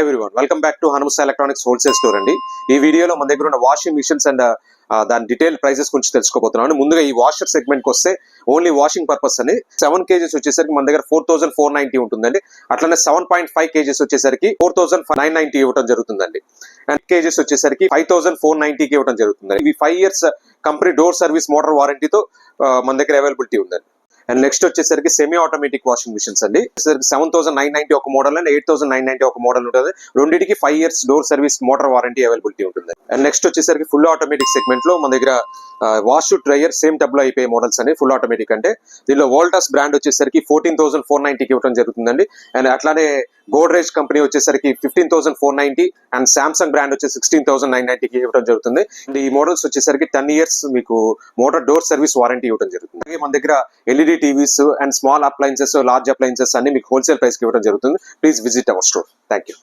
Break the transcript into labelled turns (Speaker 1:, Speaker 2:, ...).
Speaker 1: Hi everyone, welcome back to Hanumasa electronics wholesale store అండి. ఈ వీడియోలో మన దగ్గర ఉన్న వాషింగ్ మిషన్స్ అండ్ దాని డీటెయిల్ ప్రైజెస్ గురించి తెలుసుకోబోతున్నాను. ముందుగా ఈ వాషర్ సెగ్మెంట్ కి వస్తే ఓన్లీ వాషింగ్ పర్పస్ అని 7 kgs వచ్చేసరికి మన దగ్గర 4490 ఉంటుందండి. అట్లనే 7.5 kgs వచ్చేసరికి 4990 ఇవ్వడం జరుగుతుందండి. అండ్ కేజెస్ వచ్చేసరికి 5490కి ఇవ్వడం జరుగుతుంది. ఇవి 5 years company door service motor వారంటీతో మన దగ్గర అవైలబిలిటీ ఉందండి. అండ్ నెక్స్ట్ వచ్చేసరికి సెమీ ఆటోమేటిక్ వాషింగ్ మిషన్స్ అండి. 7990 ఒక మోడల్ అండ్ 8990 ఒక మోడల్ ఉంటుంది. రెండింటికి 5 years door service motor warranty availability ఉంటుంది. అండ్ నెక్స్ట్ వచ్చేసరికి ఫుల్ ఆటోమేటిక్ సెగ్మెంట్ లో మన దగ్గర వాష్ డ్రైయర్ సేమ్ టబ్ లో అయిపోయే మోడల్స్ అని ఫుల్ ఆటోమేటిక్ అంటే దీనిలో వోల్టాస్ బ్రాండ్ వచ్చేసరికి 14,490కి ఇవ్వడం జరుగుతుందండి. అండ్ అట్లానే గోడ్రేజ్ కంపెనీ వచ్చేసరికి 15,490 అండ్ సామ్సంగ్ బ్రాండ్ వచ్చి 16,990కి ఇవ్వడం జరుగుతుంది. అండ్ ఈ మోడల్స్ వచ్చేసరికి 10 years మీకు మోటార్ డోర్ సర్వీస్ వారంటీ ఇవ్వడం జరుగుతుంది. అలాగే మన దగ్గర LED TVs and small appliances, large appliances అన్ని మీకు హోల్సేల్ ప్రైస్ కి ఇవ్వడం జరుగుతుంది. Please visit our store. Thank you.